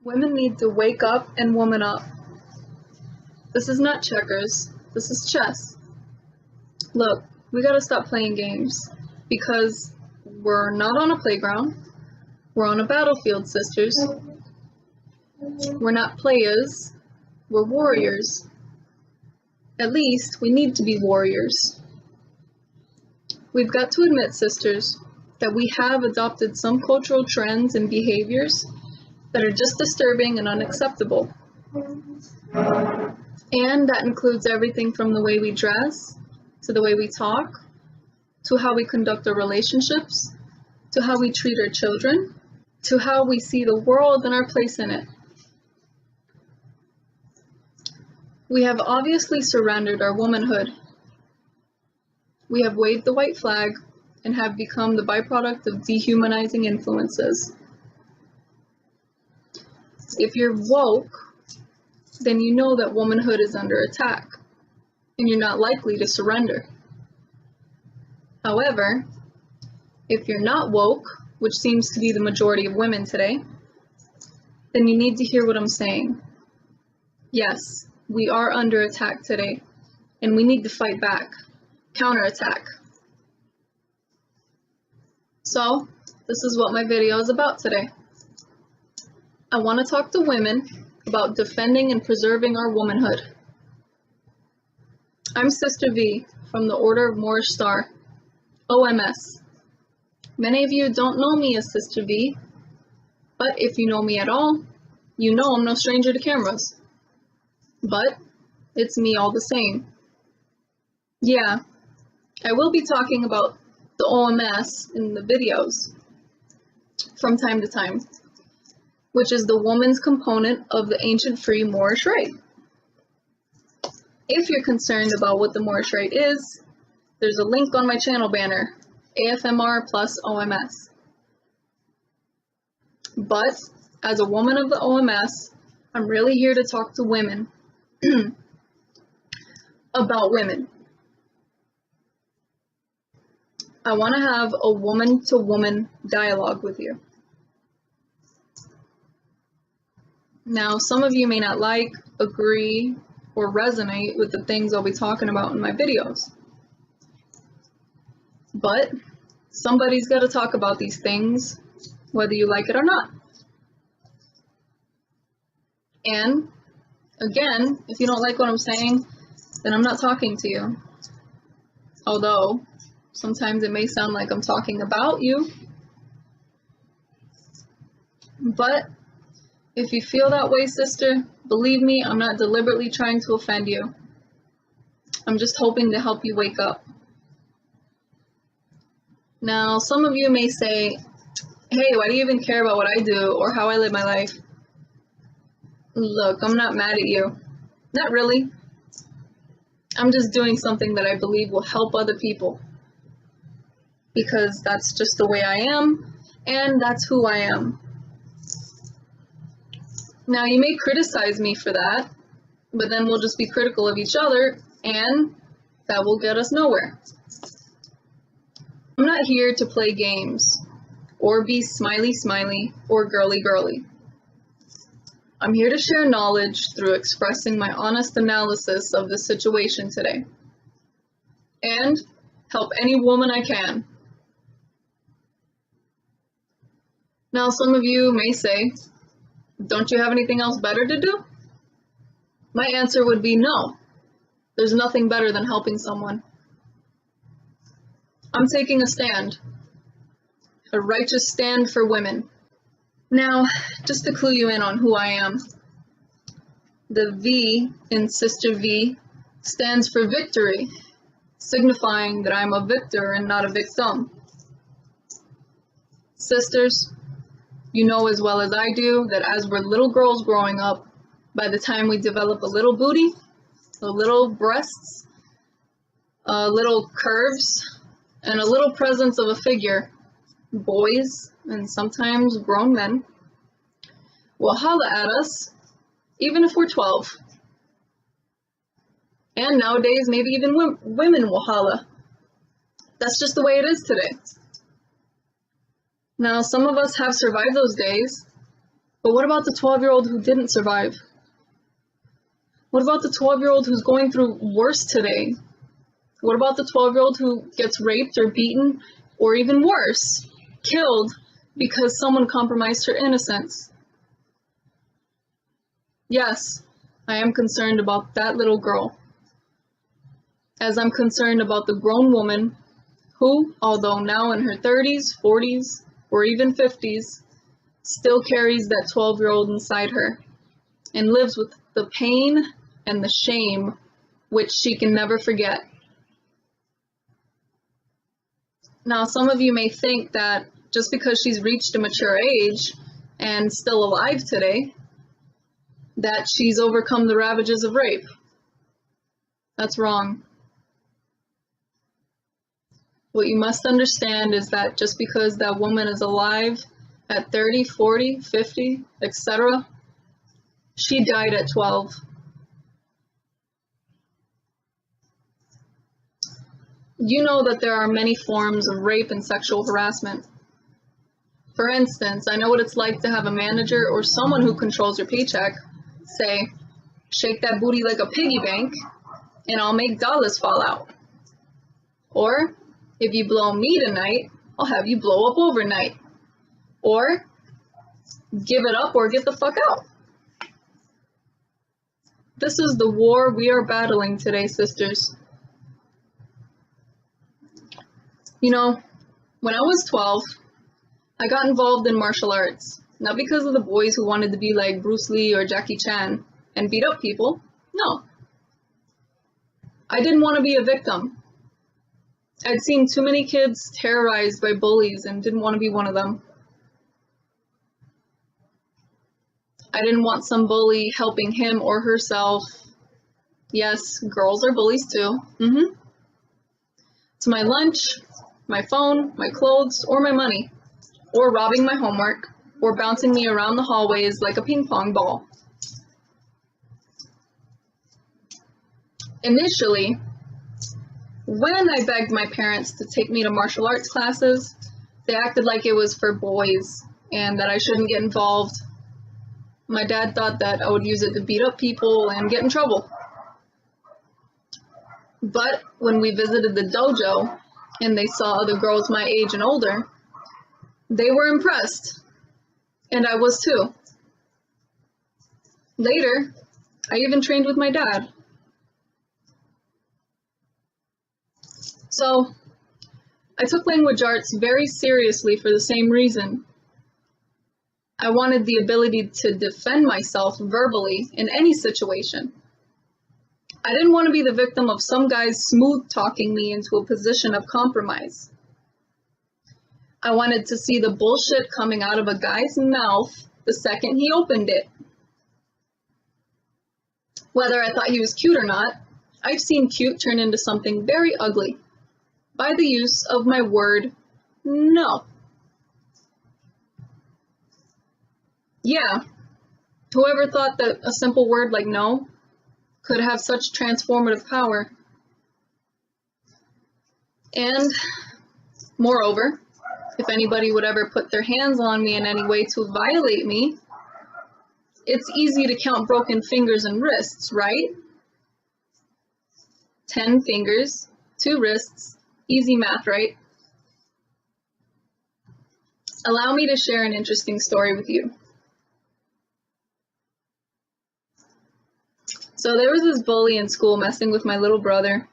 Women need to wake up and woman up. This is not checkers, this is chess. Look, we gotta stop playing games because we're not on a playground, we're on a battlefield, sisters. We're not players, we're warriors. At least we need to be warriors. We've got to admit, sisters, that we have adopted some cultural trends and behaviors that are just disturbing and unacceptable. And that includes everything from the way we dress, to the way we talk, to how we conduct our relationships, to how we treat our children, to how we see the world and our place in it. We have obviously surrendered our womanhood. We have waved the white flag and have become the byproduct of dehumanizing influences. If you're woke, then you know that womanhood is under attack, and you're not likely to surrender. However, if you're not woke, which seems to be the majority of women today, then you need to hear what I'm saying. Yes, we are under attack today, and we need to fight back, counterattack. So, this is what my video is about today. I want to talk to women about defending and preserving our womanhood. I'm Sister V from the Order of Moorish Star, OMS. Many of you don't know me as Sister V, but if you know me at all, you know I'm no stranger to cameras. But it's me all the same. Yeah, I will be talking about the OMS in the videos from time to time, which is the woman's component of the ancient free Moorish rite. If you're concerned about what the Moorish rite is, there's a link on my channel banner, AFMR plus OMS. But as a woman of the OMS, I'm really here to talk to women about women. I want to have a woman-to-woman dialogue with you. Now, some of you may not like, agree, or resonate with the things I'll be talking about in my videos. But somebody's got to talk about these things, whether you like it or not. And, again, if you don't like what I'm saying, then I'm not talking to you. Although, sometimes it may sound like I'm talking about you. But if you feel that way, sister, believe me, I'm not deliberately trying to offend you. I'm just hoping to help you wake up. Now, some of you may say, hey, why do you even care about what I do or how I live my life? Look, I'm not mad at you. Not really. I'm just doing something that I believe will help other people. Because that's just the way I am, and that's who I am. Now, you may criticize me for that, but then we'll just be critical of each other, and that will get us nowhere. I'm not here to play games, or be smiley, or girly. I'm here to share knowledge through expressing my honest analysis of the situation today, and help any woman I can. Now, some of you may say, don't you have anything else better to do? My answer would be no. There's nothing better than helping someone. I'm taking a stand. A righteous stand for women. Now, just to clue you in on who I am. The V in Sister V stands for victory, signifying that I'm a victor and not a victim. Sisters, you know as well as I do that as we're little girls growing up, by the time we develop a little booty, a little breasts, a little curves, and a little presence of a figure, boys, and sometimes grown men, will holla at us, even if we're 12. And nowadays, maybe even women will holla. That's just the way it is today. Now, some of us have survived those days, But what about the 12-year-old who didn't survive? What about the 12-year-old who's going through worse today? What about the 12-year-old who gets raped or beaten, or even worse, killed because someone compromised her innocence? Yes, I am concerned about that little girl, as I'm concerned about the grown woman who, although now in her 30s, 40s, or even 50s, still carries that 12-year-old inside her and lives with the pain and the shame which she can never forget. Now, some of you may think that just because she's reached a mature age and still alive today, that she's overcome the ravages of rape. That's wrong. What you must understand is that just because that woman is alive at 30, 40, 50, etc., she died at 12. You know that there are many forms of rape and sexual harassment. For instance, I know what it's like to have a manager or someone who controls your paycheck say, "Shake that booty like a piggy bank, and I'll make dollars fall out." Or, "If you blow me tonight, I'll have you blow up overnight." Or, "Give it up or get the fuck out." This is the war we are battling today, sisters. You know, when I was 12, I got involved in martial arts, not because of the boys who wanted to be like Bruce Lee or Jackie Chan and beat up people. No. I didn't want to be a victim. I'd seen too many kids terrorized by bullies and didn't want to be one of them. I didn't want some bully helping him or herself. Yes, girls are bullies too. To my lunch, my phone, my clothes, or my money, or robbing my homework, or bouncing me around the hallways like a ping pong ball. Initially, when I begged my parents to take me to martial arts classes, they acted like it was for boys and that I shouldn't get involved. My dad thought that I would use it to beat up people and get in trouble. But when we visited the dojo and they saw other girls my age and older, they were impressed, and I was too. Later, I even trained with my dad. So, I took language arts very seriously for the same reason. I wanted the ability to defend myself verbally in any situation. I didn't want to be the victim of some guys smooth-talking me into a position of compromise. I wanted to see the bullshit coming out of a guy's mouth the second he opened it. Whether I thought he was cute or not, I've seen cute turn into something very ugly by the use of my word, no. Yeah, whoever thought that a simple word like no could have such transformative power? And, moreover, if anybody would ever put their hands on me in any way to violate me, it's easy to count broken fingers and wrists, right? 10 fingers, 2 wrists, easy math, right? Allow me to share an interesting story with you. So there was this bully in school messing with my little brother,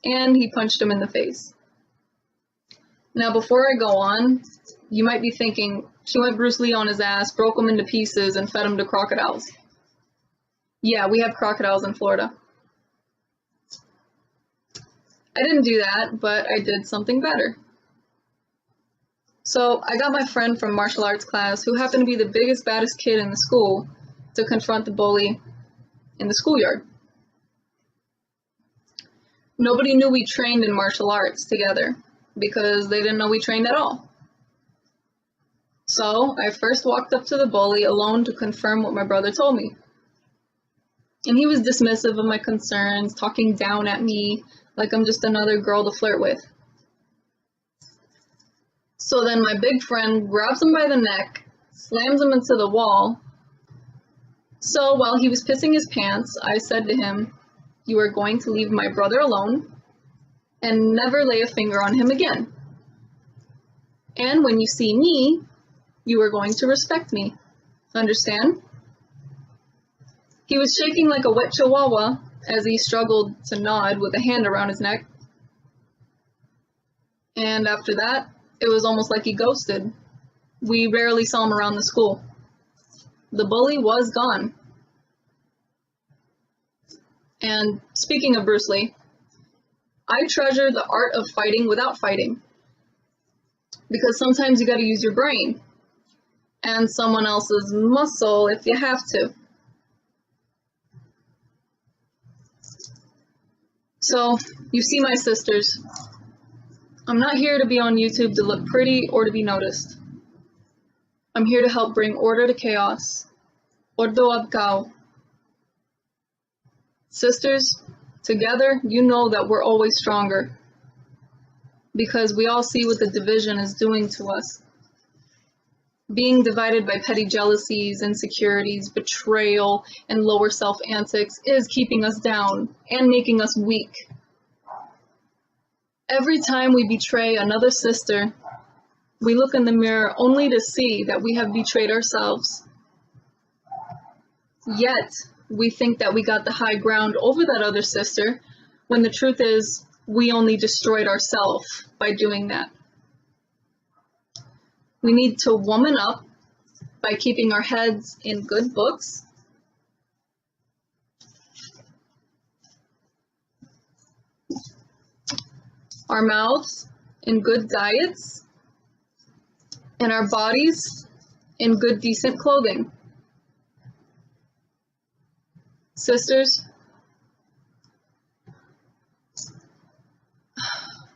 and he punched him in the face. Now, before I go on, you might be thinking, she went Bruce Lee on his ass, broke him into pieces, and fed him to crocodiles. Yeah, we have crocodiles in Florida. I didn't do that, but I did something better. So I got my friend from martial arts class, who happened to be the biggest, baddest kid in the school, to confront the bully in the schoolyard. Nobody knew we trained in martial arts together because they didn't know we trained at all. So I first walked up to the bully alone to confirm what my brother told me. And he was dismissive of my concerns, talking down at me like I'm just another girl to flirt with. So then my big friend grabs him by the neck, slams him into the wall, So while he was pissing his pants, I said to him, "You are going to leave my brother alone and never lay a finger on him again. And when you see me, you are going to respect me. Understand?" He was shaking like a wet chihuahua as he struggled to nod with a hand around his neck. And after that, it was almost like he ghosted. We rarely saw him around the school. The bully was gone. And speaking of Bruce Lee, I treasure the art of fighting without fighting. Because sometimes you gotta use your brain and someone else's muscle if you have to. So, you see my sisters. I'm not here to be on YouTube to look pretty or to be noticed. I'm here to help bring order to chaos. Ordo ab cao. Sisters, together, you know that we're always stronger. Because we all see what the division is doing to us. Being divided by petty jealousies, insecurities, betrayal, and lower self-antics is keeping us down and making us weak. Every time we betray another sister, we look in the mirror only to see that we have betrayed ourselves. Yet, we think that we got the high ground over that other sister, when the truth is, we only destroyed ourselves by doing that. We need to woman up by keeping our heads in good books, our mouths in good diets, and our bodies in good, decent clothing. Sisters,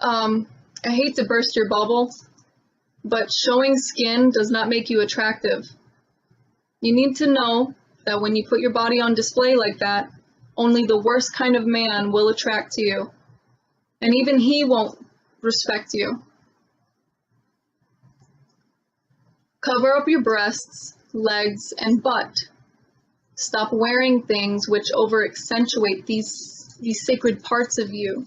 I hate to burst your bubble, but showing skin does not make you attractive. You need to know that when you put your body on display like that, only the worst kind of man will attract to you. And even he won't respect you. Cover up your breasts, legs, and butt. Stop wearing things which over-accentuate these sacred parts of you.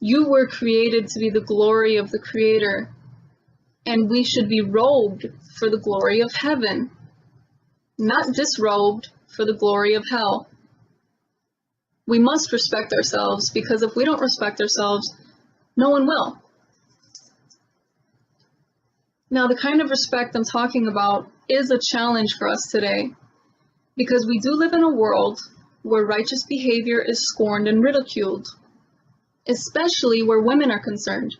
You were created to be the glory of the Creator, and we should be robed for the glory of heaven, not disrobed for the glory of hell. We must respect ourselves, because if we don't respect ourselves, no one will. Now, the kind of respect I'm talking about is a challenge for us today, because we do live in a world where righteous behavior is scorned and ridiculed, especially where women are concerned.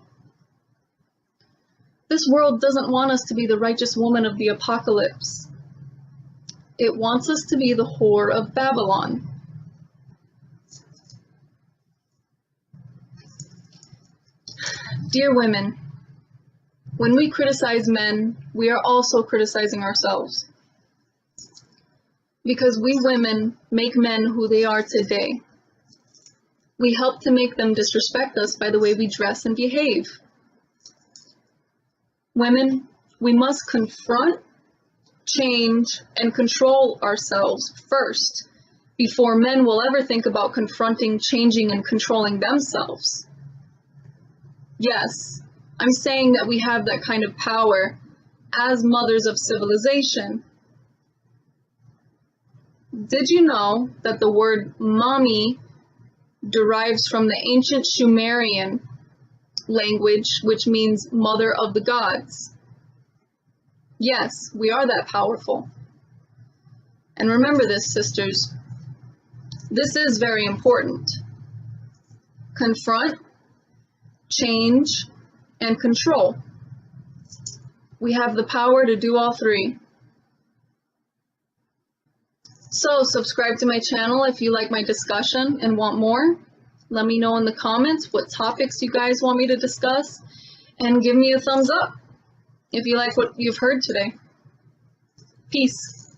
This world doesn't want us to be the righteous woman of the apocalypse. It wants us to be the whore of Babylon. Dear women, when we criticize men, we are also criticizing ourselves. Because we women make men who they are today. We help to make them disrespect us by the way we dress and behave. Women, we must confront, change, and control ourselves first, before men will ever think about confronting, changing, and controlling themselves. Yes, I'm saying that we have that kind of power as mothers of civilization. Did you know that the word mommy derives from the ancient Sumerian language, which means mother of the gods? Yes, we are that powerful. And remember this, sisters. This is very important. Confront, change, and control. We have the power to do all three. So subscribe to my channel if you like my discussion and want more. Let me know in the comments what topics you guys want me to discuss, and give me a thumbs up if you like what you've heard today. Peace.